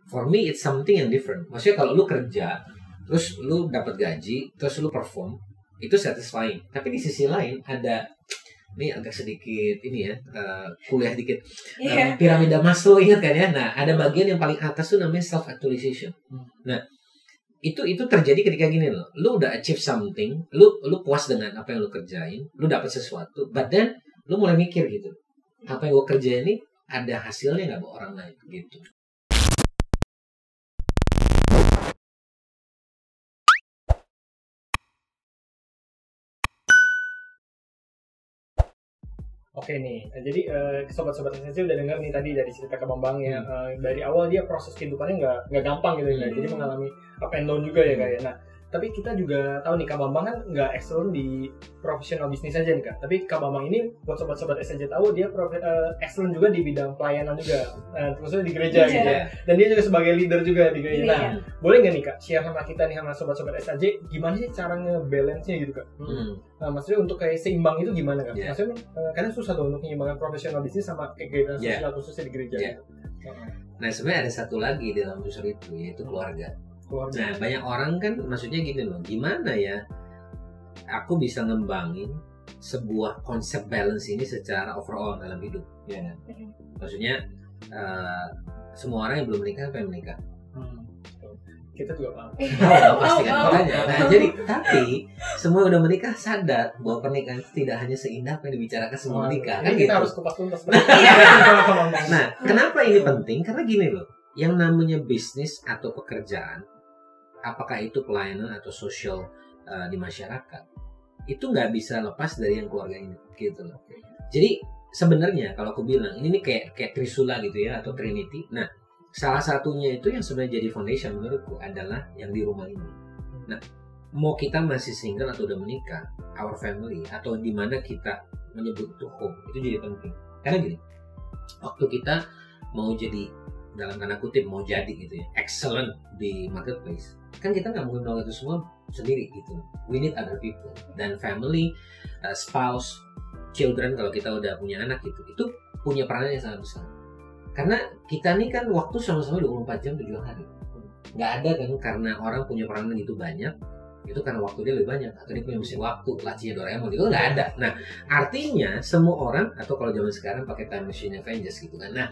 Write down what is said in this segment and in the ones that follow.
For me it's something yang different. Maksudnya kalau lu kerja, terus lu dapat gaji, terus lu perform, itu satisfying. Tapi di sisi lain ada, ini agak sedikit ini ya, kuliah dikit, piramida Maslow, ingat kan ya? Nah, ada bagian yang paling atas tuh namanya self actualization. Nah, itu terjadi ketika gini loh, lu udah achieve something, lu puas dengan apa yang lu kerjain, lu dapat sesuatu, but then lu mulai mikir gitu, apa yang gua kerjain ini ada hasilnya nggak buat orang lain gitu. Oke nih, jadi sobat-sobat SNC udah dengar nih tadi dari cerita Kak Bambang ya, dari awal dia proses kehidupannya nggak gampang gitu ya, jadi mengalami up and down juga ya kayak. Nah, tapi kita juga tahu nih Kak Bambang kan nggak excellent di profesional bisnis aja nih Kak, tapi Kak Bambang ini buat sobat-sobat SNC tahu dia excellent juga di bidang pelayanan juga, terusnya di gereja gitu ya, dan dia juga sebagai leader juga di gereja. Nah, boleh nggak nih Kak share sama kita nih sama sobat-sobat SNC gimana sih cara nge-balance-nya gitu Kak? Nah, maksudnya untuk kayak seimbang itu gimana kan? Maksudnya karena susah tuh untuk menyeimbangkan profesional bisnis sama kegiatan sosial khususnya di gereja. Gitu. Nah, sebenarnya ada satu lagi di dalam unsur itu, yaitu keluarga. Nah, banyak orang kan maksudnya gini loh, gimana ya aku bisa ngembangin sebuah konsep balance ini secara overall dalam hidup, ya kan? Maksudnya semua orang yang belum menikah apa yang menikah? Kita juga paham. Pasti kan makanya. Nah, jadi tapi semua udah menikah sadar bahwa pernikahan itu tidak hanya seindah apa yang dibicarakan semua menikah. Kan kita gitu. harus kupas tuntas. Nah, kenapa ini penting? Karena gini loh, yang namanya bisnis atau pekerjaan, apakah itu pelayanan atau sosial di masyarakat, itu nggak bisa lepas dari yang keluarga ini, gitu loh. Jadi sebenarnya kalau aku bilang ini nih kayak Trisula gitu ya, atau Trinity. Nah, salah satunya itu yang sebenarnya jadi foundation menurutku adalah yang di rumah ini. Nah, mau kita masih single atau udah menikah, our family atau di mana kita menyebut itu home, itu jadi penting. Karena gini, waktu kita mau jadi dalam tanda kutip mau jadi gitu ya, excellent di marketplace, kan kita nggak mungkin melakukan itu semua sendiri gitu. We need other people, dan family, spouse, children kalau kita udah punya anak gitu, itu punya peranan yang sangat besar. Karena kita nih kan waktu sama-sama 24 jam 7 hari. Nggak ada kan karena orang punya peranan gitu banyak, itu karena waktu dia lebih banyak, atau dia punya mesin waktu, lacinya Doraemon, itu nggak ada. Nah, artinya semua orang, atau kalau zaman sekarang pakai time machine Avengers gitu kan. Nah,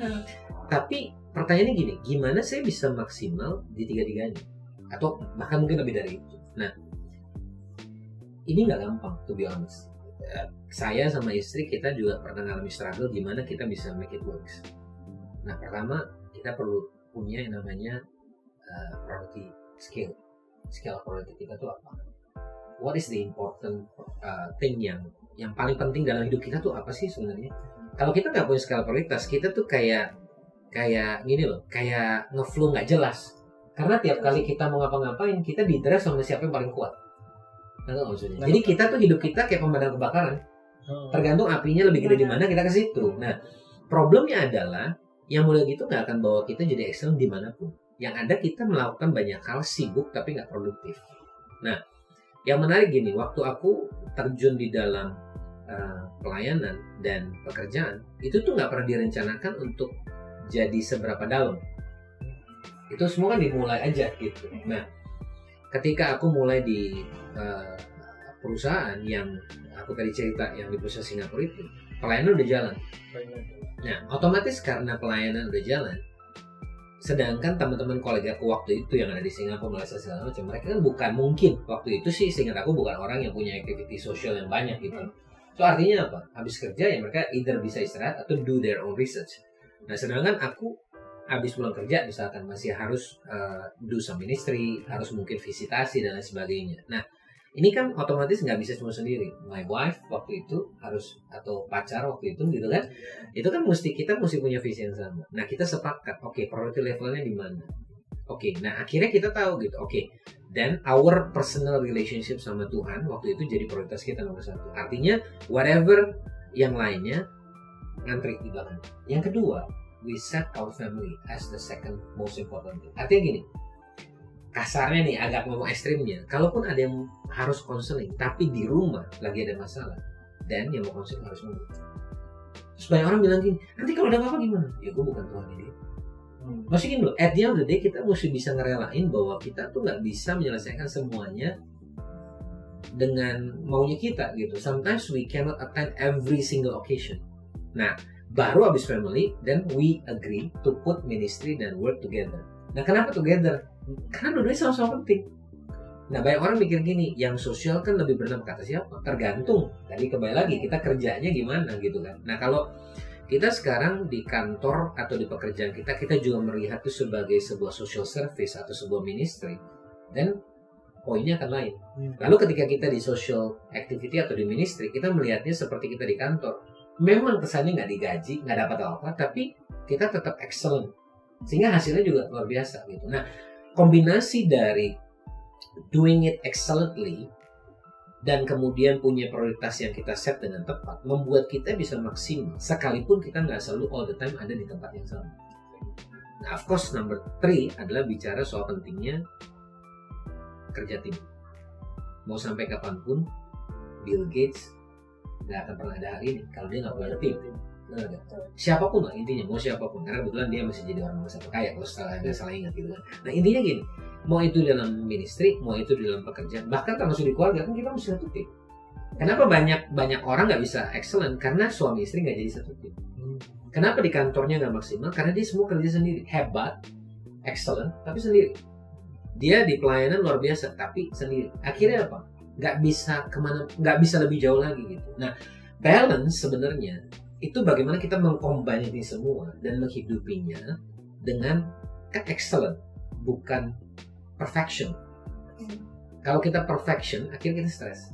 tapi pertanyaannya gini, gimana saya bisa maksimal di tiga-tiganya? Atau bahkan mungkin lebih dari itu. Nah, ini nggak gampang, to be honest. Saya sama istri kita juga pernah ngalami struggle gimana kita bisa make it works. Nah, pertama kita perlu punya yang namanya priority skill. Skill priority kita tuh apa? What is the important thing yang paling penting dalam hidup kita tuh apa sih sebenarnya? Kalau kita nggak punya skill prioritas, kita tuh kayak gini loh, kayak ngeflow nggak jelas. Karena tiap kali kita mau ngapa-ngapain, kita di-drive sama siapa yang paling kuat. Nggak maksudnya. Jadi kita tuh hidup kita kayak pemadam kebakaran. Tergantung apinya lebih gede di mana, kita ke situ. Nah, problemnya adalah yang mulai gitu nggak akan bawa kita jadi excellent dimanapun. Yang ada kita melakukan banyak hal sibuk tapi nggak produktif. Nah, yang menarik gini, waktu aku terjun di dalam pelayanan dan pekerjaan, itu tuh nggak pernah direncanakan untuk jadi seberapa dalam. Itu semua kan dimulai aja gitu. Nah, ketika aku mulai di perusahaan yang aku tadi cerita, yang di perusahaan Singapura itu, pelayanan udah jalan. Nah, otomatis karena pelayanan udah jalan, sedangkan teman-teman kolega aku waktu itu yang ada di Singapura, Malaysia segala macam, mereka kan bukan, mungkin waktu itu sih seingat aku bukan orang yang punya aktiviti sosial yang banyak gitu. So artinya apa? Habis kerja ya mereka either bisa istirahat atau do their own research. Nah, sedangkan aku habis pulang kerja misalkan masih harus do some ministry, harus mungkin visitasi dan lain sebagainya. Nah, ini kan otomatis nggak bisa cuma sendiri. My wife waktu itu harus, atau pacar waktu itu gitu kan, itu kan kita mesti punya visi yang sama. Nah, kita sepakat, oke, priority levelnya di mana? Oke, nah akhirnya kita tahu gitu, oke, dan our personal relationship sama Tuhan waktu itu jadi prioritas kita nomor 1. Artinya whatever yang lainnya ngantri di belakang. Yang kedua, we set our family as the second most important thing. Artinya gini, kasarnya nih, agak ngomong ekstrimnya, kalaupun ada yang harus konseling tapi di rumah lagi ada masalah, dan yang mau konseling harus ngomong. Terus banyak orang bilang gini, nanti kalau ada apa-apa gimana? Ya gue bukan Tuhan ini. Maksudnya gini loh, at the end of the day kita mesti bisa ngerelain bahwa kita tuh nggak bisa menyelesaikan semuanya dengan maunya kita gitu. Sometimes we cannot attend every single occasion. Nah, baru abis family, then we agree to put ministry dan work together. Nah, kenapa together? Karena dua-duanya sama-sama penting. Nah, banyak orang mikir gini, yang sosial kan lebih berdampak, kata siapa? Tergantung. Tadi kembali lagi, kita kerjanya gimana gitu kan. Nah, kalau kita sekarang di kantor atau di pekerjaan kita juga melihat itu sebagai sebuah social service atau sebuah ministry, dan poinnya akan lain. Lalu ketika kita di social activity atau di ministry, kita melihatnya seperti kita di kantor. Memang kesannya nggak digaji, nggak dapat apa-apa, tapi kita tetap excellent. Sehingga hasilnya juga luar biasa gitu. Nah, kombinasi dari doing it excellently dan kemudian punya prioritas yang kita set dengan tepat membuat kita bisa maksimal sekalipun kita nggak selalu all the time ada di tempat yang sama. Nah, of course number 3 adalah bicara soal pentingnya kerja tim. Mau sampai kapanpun Bill Gates nggak akan pernah ada hari ini kalau dia nggak punya tim. Siapapun lah intinya, mau siapapun, karena kebetulan dia masih jadi orang nomor 1 kaya kalau salah ingat gitu kan. Nah, intinya gini, mau itu dalam ministry, mau itu dalam pekerjaan, bahkan termasuk di keluarga kan kita mesti satu tim. Kenapa banyak orang nggak bisa excellent? Karena suami istri nggak jadi satu tim. Kenapa di kantornya nggak maksimal? Karena dia semua kerja sendiri, hebat, excellent, tapi sendiri. Dia di pelayanan luar biasa, tapi sendiri. Akhirnya apa? Nggak bisa kemana, nggak bisa lebih jauh lagi gitu. Nah, balance sebenarnya itu bagaimana kita mengcombine ini semua dan menghidupinya dengan kan excellent, bukan perfection. Kalau kita perfection, akhirnya kita stres.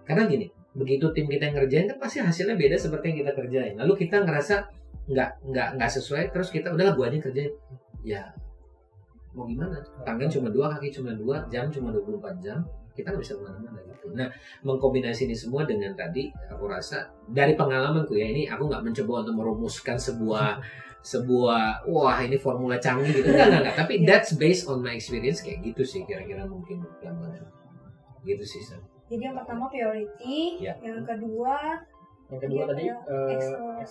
Karena gini, begitu tim kita yang ngerjain kan pasti hasilnya beda seperti yang kita kerjain. Lalu kita ngerasa nggak sesuai, terus kita udahlah gua aja kerjain. Ya mau gimana? Tangan cuma 2, kaki cuma 2, jam cuma 24 jam. Kita nggak bisa kemana-mana gitu. Nah, mengkombinasi ini semua dengan tadi, aku rasa dari pengalamanku ya, ini aku nggak mencoba untuk merumuskan sebuah wah ini formula canggih gitu, enggak. Tapi that's based on my experience kayak gitu sih kira-kira mungkin gambaran gitu sih. Jadi yang pertama priority, yang kedua tadi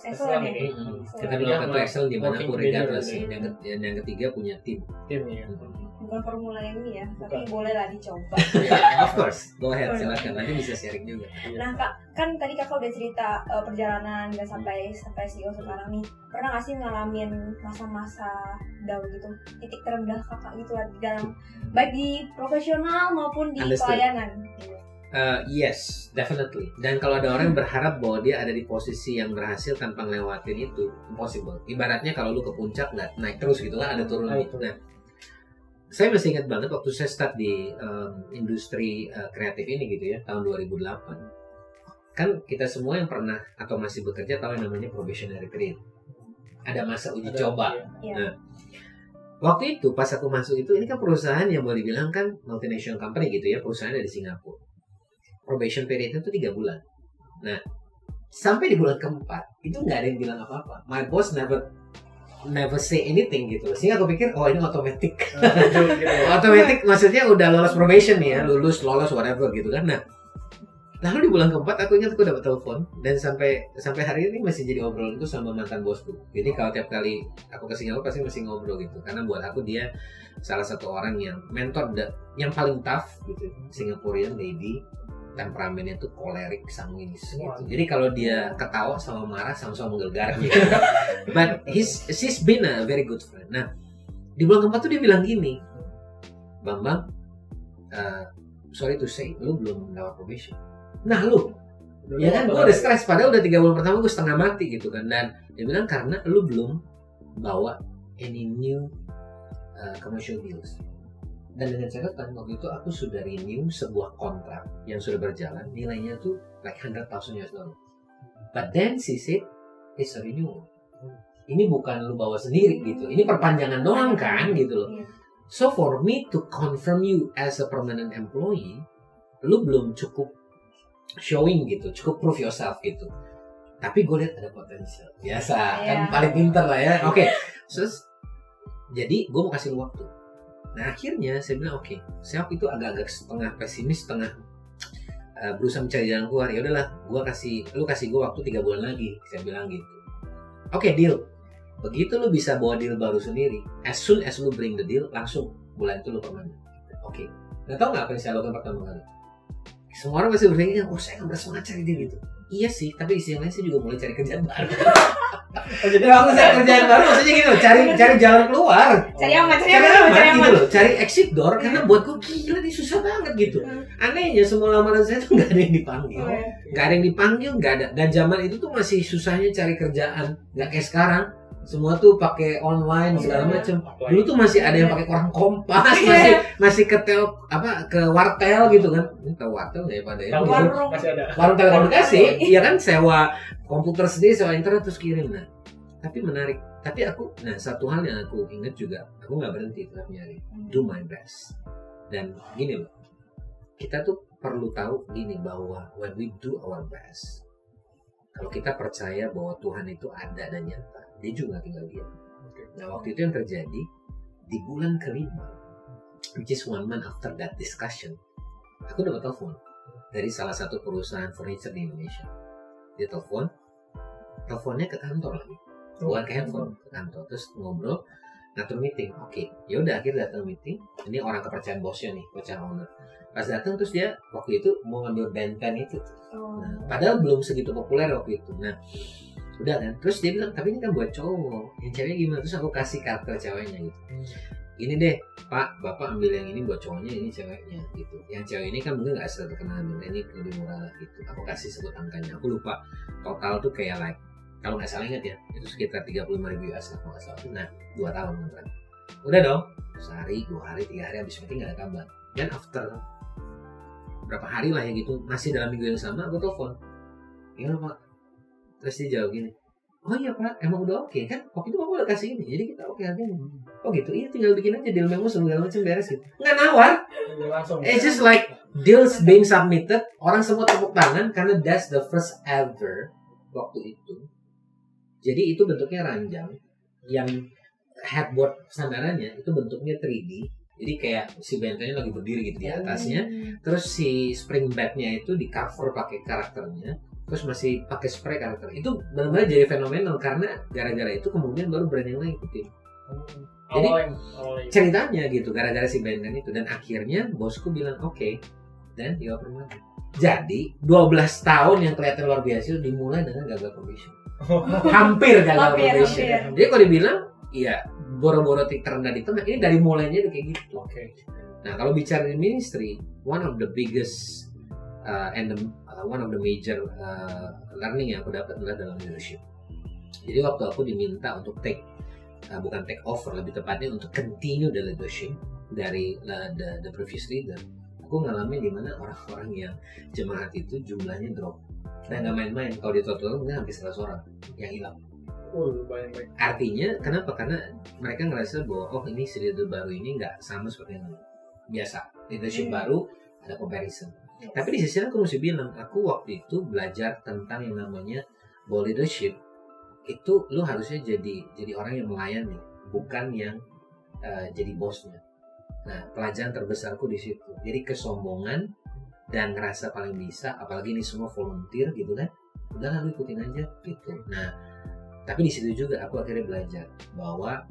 excellent ya. Kita bilang itu excellent di mana pun regardless. Yang ketiga punya tim ya. Bukan formula ini ya, tapi bolehlah dicoba. Of course, go ahead, silakan. Nanti bisa sharing juga. Nah Kak, kan tadi Kakak udah cerita perjalanan dan sampai CEO sekarang nih. Pernah nggak sih ngalamin masa-masa down gitu, titik terendah Kakak gitu di dalam baik di profesional maupun di pelayanan? Yes, definitely. Dan kalau ada orang yang berharap bahwa dia ada di posisi yang berhasil tanpa ngelewatin itu, impossible. Ibaratnya kalau lu ke puncak nggak naik terus gitu kan, ada turun gitu. Nah, saya masih ingat banget waktu saya start di industri kreatif ini gitu ya, tahun 2008. Kan kita semua yang pernah atau masih bekerja tahu yang namanya probationary period. Ada masa uji coba. Iya. Nah, waktu itu pas aku masuk itu, ini kan perusahaan yang boleh dibilang kan multinational company gitu ya, perusahaan dari Singapura. Probation period itu 3 bulan. Nah, sampai di bulan keempat itu nggak ada yang bilang apa-apa. My boss never say anything gitu. Sehingga aku pikir, oh ini otomatis. Otomatis maksudnya udah lolos probation nih ya, lolos whatever gitu kan. Nah, lalu di bulan keempat aku ingat aku dapat telepon dan sampai hari ini masih jadi obrolan itu sama mantan bosku. Jadi kalau tiap kali aku ke Singapura pasti masih ngobrol gitu. Karena buat aku dia salah satu orang yang mentor yang paling tough gitu. Singaporean lady. Temperamennya tuh kolerik, sanguinis gitu. Jadi kalau dia ketawa sama marah sama-sama menggelegar gitu. But she's been a very good friend. Nah, di bulan keempat tuh dia bilang gini, Bambang, sorry to say, lu belum lewat probation. Nah lu, ya kan gue udah stres. Padahal udah 3 bulan pertama gue setengah mati gitu kan. Dan dia bilang karena lu belum bawa any new commercial deals. Dan dengan catatan waktu itu aku sudah renew sebuah kontrak yang sudah berjalan, nilainya tuh like $100,000. But then she said, it's a renewal. Ini bukan lu bawa sendiri gitu, ini perpanjangan doang kan gitu loh. So for me to confirm you as a permanent employee, lu belum cukup showing gitu, cukup prove yourself gitu. Tapi gue lihat ada potensial. Biasa, kan paling pintar lah ya. Oke, terus jadi gue mau kasih lu waktu. Nah akhirnya saya bilang oke. Saya waktu itu agak-agak setengah pesimis, setengah berusaha mencari jalan keluar. Ya udahlah, lu kasih gue waktu 3 bulan lagi. Saya bilang gitu. Oke, deal. Begitu lu bisa bawa deal baru sendiri, as soon as lu bring the deal, langsung bulan itu lu permanen. Oke. Nah, tau nggak apa yang saya lakukan pertama kali? Semua orang pasti berpikir, oh saya nggak bersemangat cari deal gitu. Iya sih, tapi di sisi lain saya juga mulai cari kerjaan baru. Jadi waktu saya kerjaan baru, maksudnya gitu loh, cari jalan keluar. Cari aman gitu loh, cari exit door, karena buatku gila nih susah banget gitu. Anehnya semua lamaran saya tuh nggak ada yang dipanggil, nggak ada. Dan zaman itu tuh masih susahnya cari kerjaan, nggak kayak sekarang. Semua tuh pakai online segala macam. Dulu tuh masih ada yang pakai koran Kompas, masih ke wartel gitu kan. Ini tahu wartel nggak ya pada ya? Warung telekomunikasi, iya kan, sewa komputer sendiri, sewa internet terus kirim. Nah, tapi menarik. Tapi satu hal yang aku ingat juga, aku nggak berhenti tetap nyari, do my best. Dan gini loh, kita tuh perlu tahu gini bahwa when we do our best, kalau kita percaya bahwa Tuhan itu ada dan nyata, dia juga tinggal diam. Nah, waktu itu yang terjadi di bulan kelima, which is 1 month after that discussion, aku dapat telepon dari salah satu perusahaan furniture di Indonesia. Dia teleponnya ke kantor lagi, bukan ke handphone, ke kantor. Terus ngobrol, ngatur meeting. Oke, yaudah akhirnya datang meeting. Ini orang kepercayaan bosnya nih, kepercayaan owner. Pas datang terus dia waktu itu mau ngambil band-band itu. Nah, padahal belum segitu populer waktu itu. Nah, udah kan, terus dia bilang, tapi ini kan buat cowok, yang cewek gimana? Terus aku kasih karakter ceweknya gitu. Ini deh Pak, Bapak ambil yang ini buat cowoknya, ini ceweknya gitu. Yang cewek ini kan mungkin gak terkenal, ini lebih murah lah gitu. Aku kasih sebut angkanya, aku lupa. Total tuh kayak like, kalau gak salah ingat ya, itu sekitar 35.000 US kalau gak salah. Nah, 2 tahun kan. Udah dong, sehari, 2 hari, 3 hari habis meeting gak ada kabar. Dan after berapa hari lah ya gitu, masih dalam minggu yang sama, aku telepon. Gimana Pak? Terus dia jawab gini, oh iya Pak, emang udah oke kan? Waktu itu aku udah kasih ini, jadi kita oke harganya. Oh gitu, iya tinggal bikin aja deal memo segala macam beres gitu. Nggak nawar, it's just like deals being submitted, orang semua tepuk tangan karena that's the first ever waktu itu. Jadi itu bentuknya ranjang, yang headboard sandarannya itu bentuknya 3D. Jadi kayak si bentengnya lagi berdiri gitu di atasnya, terus si spring bednya itu di cover pakai karakternya. Terus masih pakai spray karakter. Itu benar-benar jadi fenomenal karena gara-gara itu kemudian baru brand yang lain ikutin. Jadi ceritanya gitu gara-gara si brand itu, dan akhirnya bosku bilang oke, dan dia permanen. Jadi 12 tahun yang kelihatan luar biasa itu dimulai dengan gagal probation. Hampir gagal probation. Jadi kalau dibilang iya boro-boro terendah di tengah, ini dari mulainya kayak gitu. Nah, kalau bicara di ministry, one of the biggest one of the major learning yang aku dapat adalah dalam leadership. Jadi waktu aku diminta untuk bukan take over, lebih tepatnya untuk continue the leadership dari the previous leader, aku ngalamin di mana orang-orang yang jemaat itu jumlahnya drop. Dan nggak main-main, kalau di total mungkin hampir 100 orang yang hilang. Banyak. Artinya kenapa? Karena mereka ngerasa bahwa ini si leader baru ini nggak sama seperti yang biasa. Leadership baru ada comparison. Tapi di sisi lain aku mesti bilang, aku waktu itu belajar tentang yang namanya bahwa leadership itu lu harusnya jadi orang yang melayani, bukan yang jadi bosnya. Nah, pelajaran terbesarku di situ. Jadi kesombongan dan ngerasa paling bisa, apalagi ini semua volunteer gitu kan, udah lu ikutin aja gitu. Nah, tapi di situ juga aku akhirnya belajar bahwa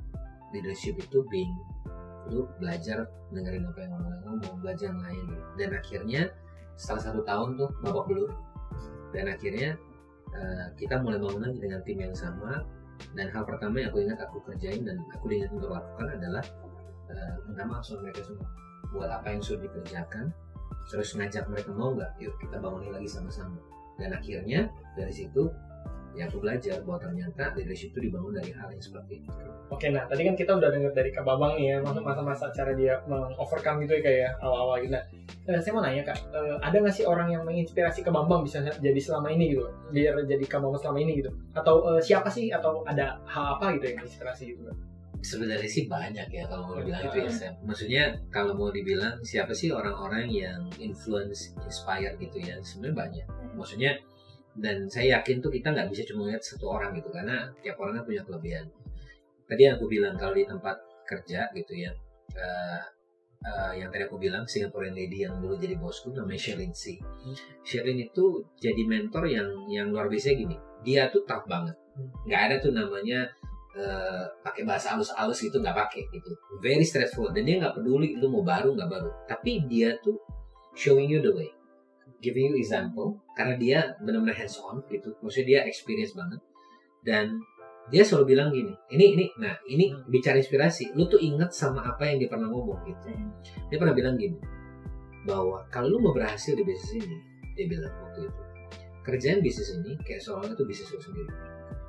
leadership itu lu belajar dengerin apa yang orang ngomong, belajar melayani. Dan akhirnya setelah 1 tahun tuh babak belur, dan akhirnya kita mulai bangun lagi dengan tim yang sama. Dan hal pertama yang aku ingat aku kerjain dan aku diingat untuk lakukan adalah minta maaf sama mereka semua buat apa yang sudah dikerjakan, terus ngajak mereka mau nggak, yuk kita bangunin lagi sama-sama. Dan akhirnya dari situ ya aku belajar bahwa ternyata leadership itu dibangun dari hal yang seperti itu. Oke, nah tadi kan kita udah dengar dari Kak Bambang nih ya, masa-masa cara dia meng-overcome gitu ya kayak awal-awal gitu. Nah, saya mau nanya Kak, ada nggak sih orang yang menginspirasi Kak Bambang bisa jadi selama ini gitu, biar jadi Kak Bambang selama ini gitu? Atau siapa sih, atau ada hal apa gitu yang inspirasi gitu? Sebenarnya sih banyak ya kalau mau dibilang itu ya Sam. Maksudnya kalau mau dibilang siapa sih orang-orang yang influence, inspire gitu ya, sebenarnya banyak. Maksudnya, dan saya yakin tuh kita nggak bisa cuma lihat satu orang gitu, karena tiap orang kan punya kelebihan. Tadi yang aku bilang kalau di tempat kerja gitu ya, yang tadi aku bilang Singaporean lady yang dulu jadi bosku namanya Sherlyn C. Sherlyn itu jadi mentor yang luar biasa gini. Dia tuh tough banget. Nggak ada tuh namanya pakai bahasa halus-halus gitu, nggak pakai gitu, very straightforward. Dan dia nggak peduli lu mau baru nggak baru, tapi dia tuh showing you the way, giving you example, karena dia benar-benar hands on gitu, maksudnya dia experience banget. Dan dia selalu bilang gini, ini bicara inspirasi, lu tuh ingat sama apa yang dia pernah ngomong gitu. Dia pernah bilang gini, bahwa kalau lu mau berhasil di bisnis ini, dia bilang waktu itu, kerjaan bisnis ini kayak seolah-olah itu bisnis lu sendiri,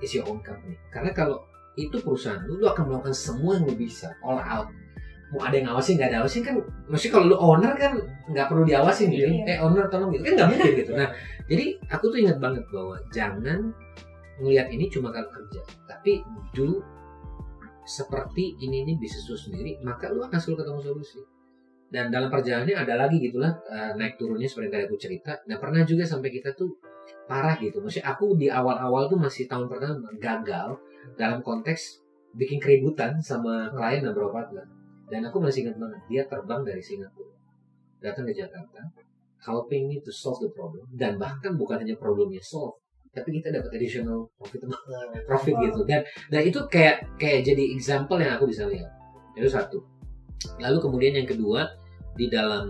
it's your own company. Karena kalau itu perusahaan lu akan melakukan semua yang lu bisa, all out. Mau ada yang ngawasin, nggak ada ngawasin kan, maksudnya kalau lu owner kan nggak perlu diawasin gitu, owner tolong gitu kan nggak mungkin gitu. Nah, jadi aku tuh ingat banget bahwa jangan ngelihat ini cuma kalau kerja, tapi do seperti ini bisnis lu sendiri, maka lu akan selalu ketemu solusi. Dan dalam perjalanannya ada lagi gitulah naik turunnya seperti tadi aku cerita. Dan pernah juga sampai kita tuh parah gitu, maksudnya aku di awal-awal tuh masih tahun pertama gagal dalam konteks bikin keributan sama klien dan beberapa partner. Dan aku masih ingat banget, dia terbang dari Singapura datang ke Jakarta, helping me to solve the problem. Dan bahkan bukan hanya problemnya solve, tapi kita dapat additional profit gitu. Dan itu kayak jadi example yang aku bisa lihat. Itu satu. Lalu kemudian yang kedua, di dalam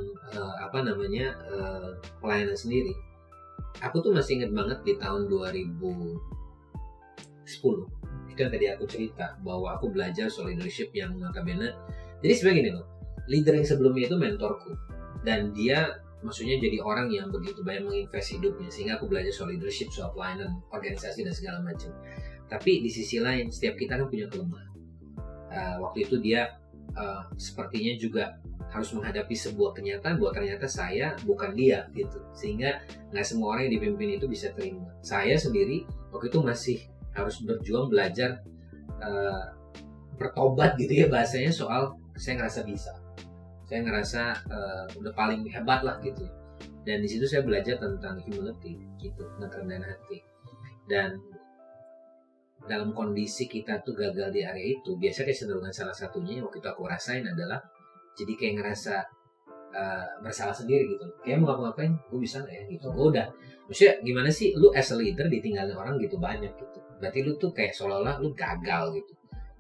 pelayanan sendiri, aku tuh masih ingat banget di tahun 2010, itu yang tadi aku cerita bahwa aku belajar soal leadership yang notabene. Jadi sebenarnya gini loh, leader yang sebelumnya itu mentorku, dan dia maksudnya jadi orang yang begitu banyak menginvest hidupnya, sehingga aku belajar soal leadership, soal pelayanan, organisasi dan segala macam. Tapi di sisi lain, setiap kita kan punya kelemahan. Waktu itu dia sepertinya juga harus menghadapi sebuah kenyataan bahwa ternyata saya bukan dia gitu, sehingga nggak semua orang yang dipimpin itu bisa terima. Saya sendiri waktu itu masih harus berjuang belajar bertobat gitu ya bahasanya, soal saya ngerasa bisa, saya ngerasa udah paling hebat lah gitu. Dan di situ saya belajar tentang humility gitu, tentang kerendahan hati. Dan dalam kondisi kita tuh gagal di area itu, biasanya kecenderungan salah satunya waktu itu aku rasain adalah jadi kayak ngerasa bersalah sendiri gitu. Kayak mau ngapa-ngapain, gue bisa nggak ya gitu. Gue udah, maksudnya gimana sih lu as a leader ditinggalin orang gitu banyak gitu. Berarti lu tuh kayak seolah-olah lu gagal gitu.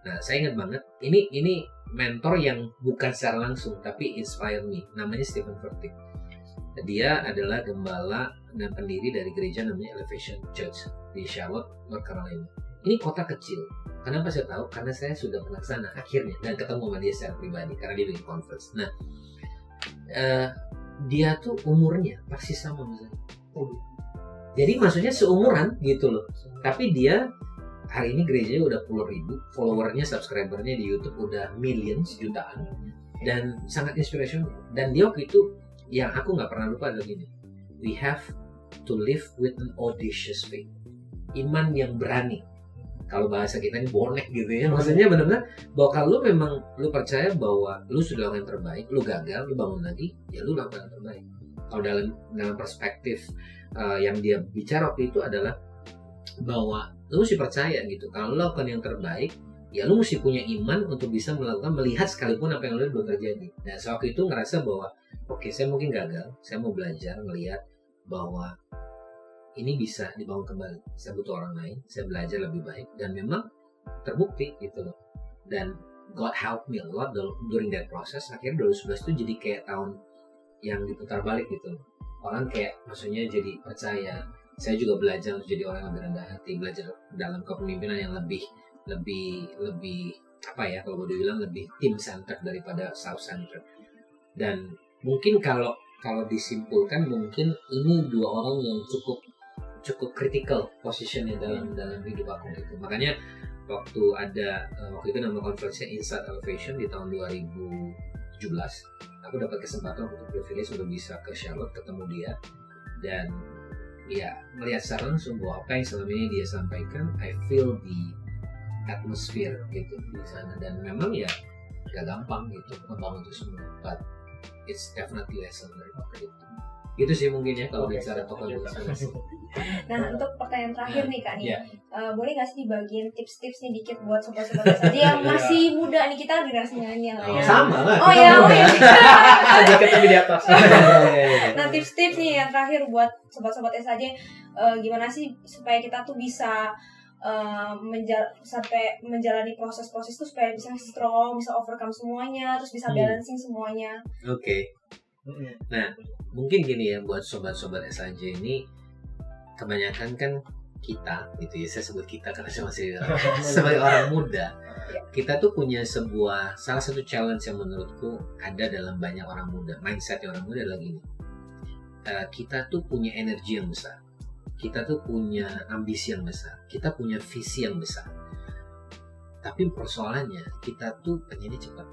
Nah, saya ingat banget, ini mentor yang bukan secara langsung tapi inspire me. Namanya Stephen Furtick. Dia adalah gembala dan pendiri dari gereja namanya Elevation Church di Charlotte, North Carolina. Ini kota kecil. Kenapa saya tahu? Karena saya sudah pernah ke sana akhirnya dan ketemu sama dia secara pribadi karena dia bikin conference. Nah, dia tuh umurnya pasti sama sama saya. Jadi maksudnya seumuran gitu loh. Tapi dia hari ini gerejanya udah puluh ribu, followernya, subscribernya di YouTube udah millions, jutaan, dan sangat inspirational. Dan dia waktu itu yang aku nggak pernah lupa adalah gini, we have to live with an audacious faith, iman yang berani. Kalau bahasa kita ini bonek gitu ya, maksudnya benar-benar bahwa kalau memang lu percaya bahwa lu sudah lakukan yang terbaik, lu gagal, lu bangun lagi, ya lu lakukan yang terbaik. Kalau dalam perspektif yang dia bicara waktu itu adalah bahwa lu mesti percaya gitu, kalau lu lakukan yang terbaik, ya lu mesti punya iman untuk bisa melihat sekalipun apa yang lu belum terjadi. Nah, waktu itu ngerasa bahwa oke, saya mungkin gagal, saya mau belajar melihat bahwa ini bisa dibangun kembali. Saya butuh orang lain, saya belajar lebih baik, dan memang terbukti gitu loh. Dan God help me a lot during that process. Akhirnya 2011 itu jadi kayak tahun yang diputar balik gitu loh. Orang kayak maksudnya jadi percaya. Saya juga belajar untuk jadi orang yang lebih rendah hati, belajar dalam kepemimpinan yang lebih apa ya, kalau boleh bilang lebih team centered daripada self centered. Dan mungkin kalau disimpulkan, mungkin ini dua orang yang cukup critical positionnya dalam hidup aku gitu. Makanya waktu itu nama konferensinya Inside Elevation di tahun 2017, aku dapat kesempatan untuk privilege untuk bisa ke Charlotte ketemu dia, dan ya melihat secara langsung bahwa apa yang selama ini dia sampaikan, I feel the atmosphere gitu di sana. Dan memang ya gak gampang gitu ngebangun itu semua, but it's definitely lesson dari waktu itu. Gitu sih mungkin ya kalau bicara tokoh inspirasi. Nah, untuk pertanyaan terakhir nih Kak nih, boleh nggak sih dibagiin tips-tipsnya dikit buat sobat-sobat saja yang masih muda nih, kita generasi milenial ya. Sama lah. Oh ya. Dikit lebih di atas. Nah, tips-tips nih yang terakhir buat sobat-sobat saja, gimana sih supaya kita tuh bisa sampai menjalani proses-proses itu supaya bisa strong, bisa overcome semuanya, terus bisa balancing semuanya. Oke. Nah, mungkin gini ya buat sobat-sobat SAJ ini, kebanyakan kan kita gitu ya, saya sebut kita karena saya masih sebagai orang muda, kita tuh punya salah satu challenge yang menurutku ada dalam banyak orang muda, mindset orang muda adalah gini, kita tuh punya energi yang besar, kita tuh punya ambisi yang besar, kita punya visi yang besar, tapi persoalannya kita tuh pengennya cepat.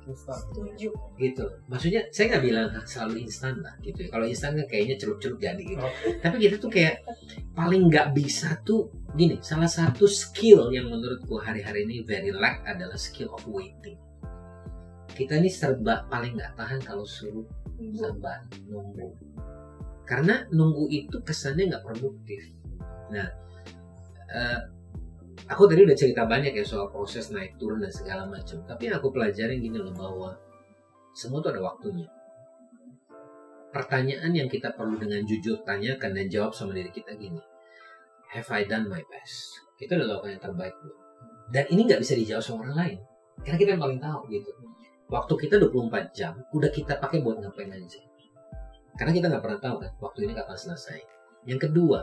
Setuju. Gitu. Maksudnya saya nggak bilang selalu instan lah gitu ya. Kalau instan kan kayaknya celup-celup jadi gitu. Tapi kita tuh kayak paling nggak bisa tuh gini. Salah satu skill yang menurutku hari-hari ini very lack adalah skill of waiting. Kita ini serba paling nggak tahan kalau suruh sabar, nunggu. Karena nunggu itu kesannya nggak produktif. Nah, aku tadi udah cerita banyak ya soal proses naik turun dan segala macam. Tapi yang aku pelajarin gini loh, bahwa semua tuh ada waktunya. Pertanyaan yang kita perlu dengan jujur tanyakan dan jawab sama diri kita gini, have I done my best? Kita udah lakukan yang terbaik loh. Dan ini nggak bisa dijawab sama orang lain, karena kita yang paling tahu gitu. Waktu kita 24 jam udah kita pakai buat ngapain aja. Karena kita nggak pernah tahu kan waktu ini kapan selesai. Yang kedua,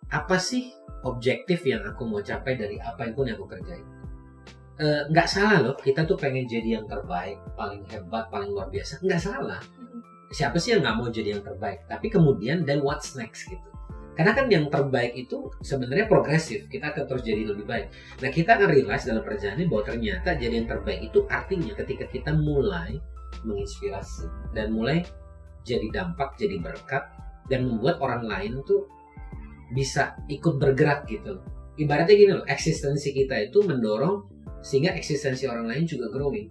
apa sih objektif yang aku mau capai dari apa pun yang aku kerjain? Nggak salah loh, kita tuh pengen jadi yang terbaik, paling hebat, paling luar biasa. Nggak salah. Siapa sih yang nggak mau jadi yang terbaik? Tapi kemudian, then what's next gitu? Karena kan yang terbaik itu sebenarnya progresif. Kita akan terus jadi lebih baik. Nah, kita akan realize dalam perjalanan bahwa ternyata jadi yang terbaik itu artinya ketika kita mulai menginspirasi dan mulai jadi dampak, jadi berkat, dan membuat orang lain tuh bisa ikut bergerak gitu. Ibaratnya gini loh, eksistensi kita itu mendorong sehingga eksistensi orang lain juga growing.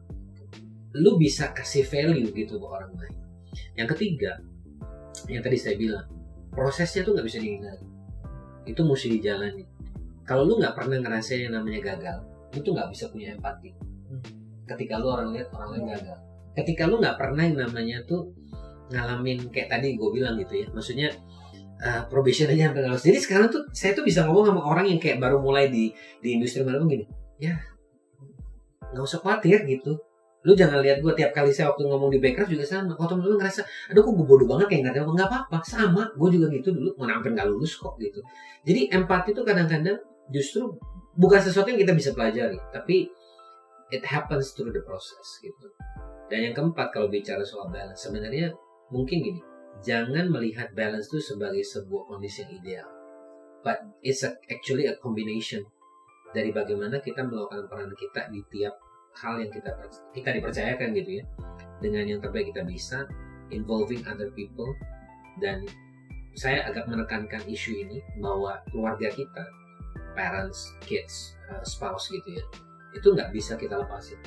Lu bisa kasih value gitu ke orang lain. Yang ketiga, yang tadi saya bilang, prosesnya tuh nggak bisa dihindari. Itu mesti dijalani. Kalau lu nggak pernah ngerasain yang namanya gagal, lu tuh nggak bisa punya empati. Ketika lu lihat orang lain gagal, ketika lu nggak pernah yang namanya tuh ngalamin kayak tadi gue bilang gitu ya, maksudnya probation aja sampai lulus. Jadi sekarang tuh saya tuh bisa ngomong sama orang yang kayak baru mulai di industri mana gini, ya nggak usah khawatir gitu. Lu jangan lihat gue tiap kali saya waktu ngomong di Backcraft juga sama. Waktu temen-temen ngerasa, aduh kok gue bodoh banget kayak nggak apa-apa, sama. Gue juga gitu dulu, mau sampai nggak lulus kok gitu. Jadi empati itu kadang-kadang justru bukan sesuatu yang kita bisa pelajari, tapi it happens through the process gitu. Dan yang keempat, kalau bicara soal balance, sebenarnya mungkin gini, jangan melihat balance itu sebagai sebuah kondisi yang ideal, but it's actually a combination dari bagaimana kita melakukan peran kita di tiap hal yang kita dipercayakan gitu ya, dengan yang terbaik kita bisa, involving other people. Dan saya agak menekankan isu ini bahwa keluarga kita, parents, kids, spouse gitu ya, itu nggak bisa kita lepasin.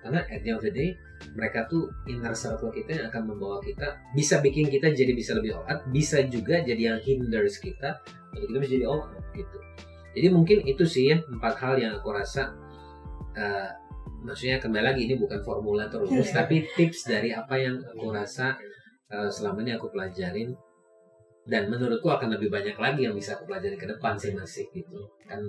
Karena at the end of the day, mereka tuh inner circle kita yang akan membawa kita, bisa bikin kita jadi bisa lebih all out, bisa juga jadi yang hinders kita untuk kita bisa jadi all out gitu. Jadi mungkin itu sih ya 4 hal yang aku rasa, maksudnya kembali lagi ini bukan formula terus, tapi tips dari apa yang aku rasa selama ini aku pelajarin, dan menurutku akan lebih banyak lagi yang bisa aku pelajari ke depan sih masih gitu kan.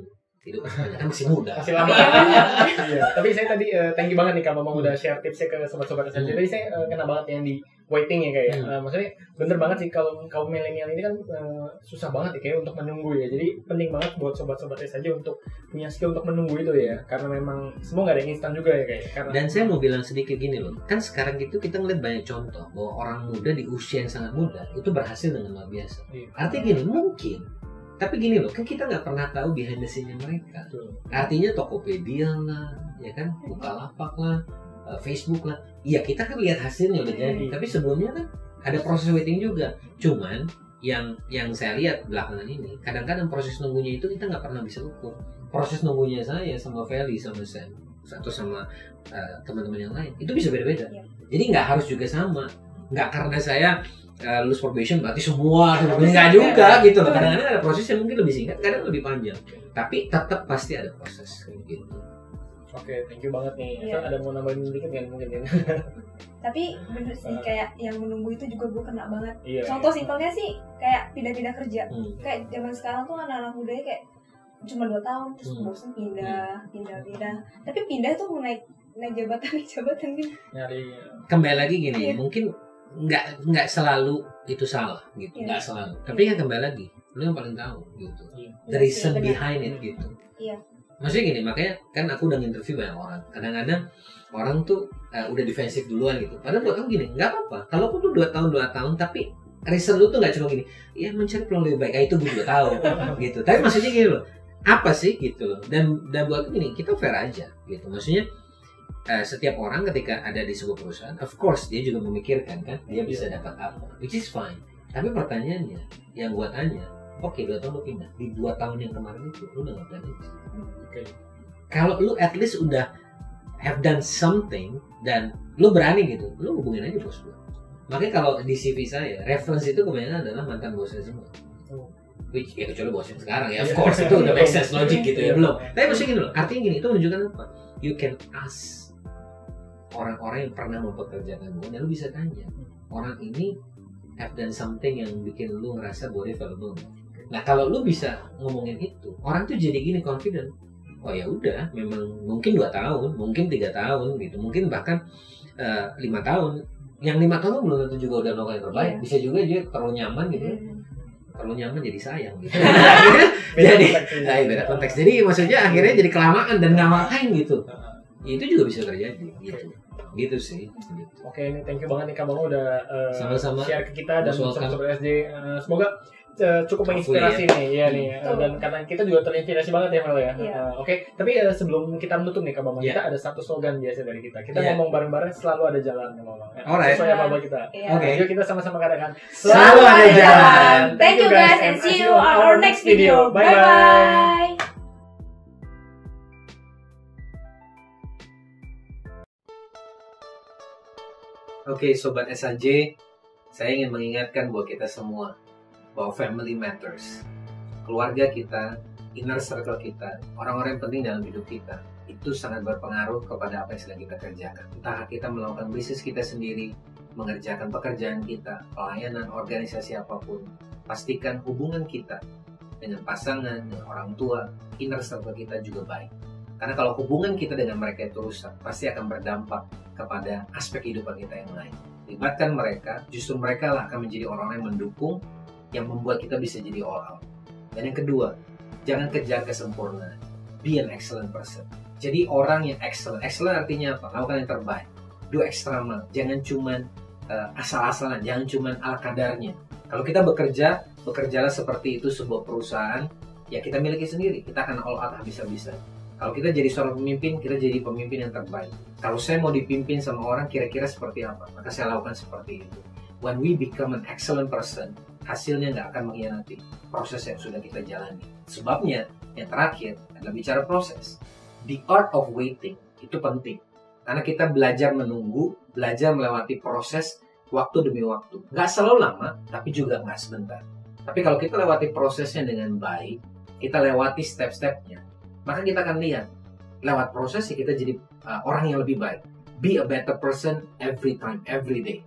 Hidup kan masih muda. Masih lama. Iya. Tapi saya tadi thank you banget nih Kak Mamang udah share tipsnya ke sobat-sobat SAJ. Tadi saya kena banget yang di waiting ya kayak. Maksudnya bener banget sih kalau kaum milenial ini kan susah banget ya kayak untuk menunggu ya. Jadi penting banget buat sobat-sobat SAJ untuk punya skill untuk menunggu itu ya. Karena memang semua nggak ada yang instan juga ya kayak. Karena dan saya mau bilang sedikit gini loh. Kan sekarang gitu kita ngeliat banyak contoh bahwa orang muda di usia yang sangat muda itu berhasil dengan luar biasa. Artinya gini, mungkin. Tapi gini loh, kan kita nggak pernah tahu behind the scene-nya mereka. Artinya Tokopedia lah, ya kan, Bukalapak lah, Facebook lah. Iya kita kan lihat hasilnya udah jadi. Tapi sebelumnya kan ada proses waiting juga. Cuman yang saya lihat belakangan ini, kadang-kadang proses nunggunya itu kita nggak pernah bisa ukur. Proses nunggunya saya sama Feli sama Sam atau sama teman-teman yang lain itu bisa beda-beda. Jadi nggak harus juga sama. Nggak karena saya lulus probation berarti semua nggak juga gitu loh. Kadang-kadang ada proses yang mungkin lebih singkat, kadang lebih panjang, tapi tetap pasti ada proses gitu. Oke, thank you banget nih. Ada mau nambahin dikit nggak mungkin? Tapi bener sih kayak yang menunggu itu juga gue kena banget. Contoh simpelnya sih kayak pindah-pindah kerja. Kayak zaman sekarang tuh anak-anak mudanya kayak cuma 2 tahun terus bosan pindah. Tapi pindah tuh mau naik jabatan gitu. Nyari Kembali lagi gini, mungkin nggak selalu itu salah gitu, nggak selalu. Tapi kan kembali lagi, lu yang paling tahu gitu. The reason behind it gitu. Iya. Maksudnya gini, makanya kan aku udah interview banyak orang. Kadang-kadang orang tuh udah defensif duluan gitu. Padahal buat aku gini, nggak apa-apa. Kalau aku tuh 2 tahun, tapi reason lu tuh nggak cuma gini, ya mencari peluang lebih baik. Itu gue juga tahu gitu. Tapi maksudnya gini loh, apa sih gitu loh. Dan buat aku gini, kita fair aja gitu. Maksudnya setiap orang ketika ada di sebuah perusahaan, of course dia juga memikirkan kan dia bisa dapat apa, which is fine. Tapi pertanyaannya yang gua tanya, oke 2 tahun lu pindah, di 2 tahun yang kemarin itu lu udah ngapain aja? Kalau lu at least udah have done something dan lu berani gitu, lu hubungin aja bos lu. Makanya kalau di CV saya, reference itu kebanyakan adalah mantan bosnya semua. Which ya kecuali bosnya sekarang ya, of course itu udah make sense logic gitu ya, belum. Tapi maksudnya gini loh, artinya gini, itu menunjukkan apa? You can ask orang-orang yang pernah mempekerjakan gue, dan lu bisa tanya orang ini have done something yang bikin lu ngerasa bahwa dia valuable. Nah kalau lu bisa ngomongin itu, orang tuh jadi gini confident. Oh ya udah, memang mungkin 2 tahun, mungkin 3 tahun gitu, mungkin bahkan 5 tahun. Yang 5 tahun belum tentu juga udah melakukan yang terbaik. Bisa juga dia terlalu nyaman gitu. Terlalu nyaman jadi sayang gitu. Jadi beda konteks. Jadi maksudnya akhirnya jadi kelamaan dan nggak makan gitu. Itu juga bisa terjadi gitu sih. Oke, ini thank you banget nih Kak Bango udah sama-sama share ke kita dan sobat SD. Semoga cukup menginspirasi nih ya nih, dan karena kita juga terinspirasi banget ya Mel ya. Oke, tapi sebelum kita menutup nih Kak Bango, kita ada satu slogan biasa dari kita. Kita ngomong bareng-bareng, selalu ada jalan ngomong. Sesuai apa kita. Oke, yuk kita sama-sama katakan selalu ada jalan. Thank you guys and see you on our next video. Bye bye. Oke, Sobat SAJ, saya ingin mengingatkan buat kita semua bahwa family matters. Keluarga kita, inner circle kita, orang-orang yang penting dalam hidup kita, itu sangat berpengaruh kepada apa yang sedang kita kerjakan. Entah kita melakukan bisnis kita sendiri, mengerjakan pekerjaan kita, pelayanan, organisasi apapun, pastikan hubungan kita dengan pasangan, dengan orang tua, inner circle kita juga baik. Karena kalau hubungan kita dengan mereka itu rusak, pasti akan berdampak kepada aspek kehidupan kita yang lain. Libatkan mereka, justru mereka lah akan menjadi orang yang mendukung, yang membuat kita bisa jadi all out. Dan yang kedua, jangan kejar kesempurnaan. Be an excellent person. Jadi orang yang excellent. Excellent artinya apa? Lakukan yang terbaik. Do extra mile. Jangan cuman asal-asalan, jangan cuman ala kadarnya. Kalau kita bekerjalah seperti itu sebuah perusahaan, ya kita miliki sendiri. Kita akan all out habis-habisan. Kalau kita jadi seorang pemimpin, kita jadi pemimpin yang terbaik. Kalau saya mau dipimpin sama orang, kira-kira seperti apa? Maka saya lakukan seperti itu. When we become an excellent person, hasilnya nggak akan mengkhianati proses yang sudah kita jalani. Sebabnya, yang terakhir adalah bicara proses. The art of waiting itu penting. Karena kita belajar menunggu, belajar melewati proses waktu demi waktu. Nggak selalu lama, tapi juga nggak sebentar. Tapi kalau kita lewati prosesnya dengan baik, kita lewati step-stepnya, maka kita akan lihat, lewat proses kita jadi orang yang lebih baik. Be a better person every time, every day.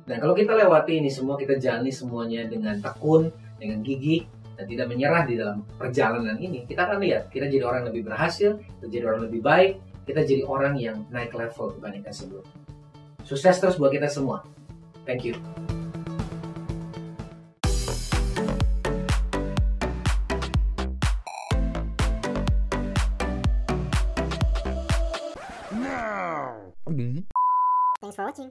Dan kalau kita lewati ini semua, kita jalani semuanya dengan tekun, dengan gigih, dan tidak menyerah di dalam perjalanan ini, kita akan lihat, kita jadi orang yang lebih berhasil, kita jadi orang yang lebih baik, kita jadi orang yang naik level dibandingkan sebelumnya. Sukses terus buat kita semua. Thank you. Thanks for watching.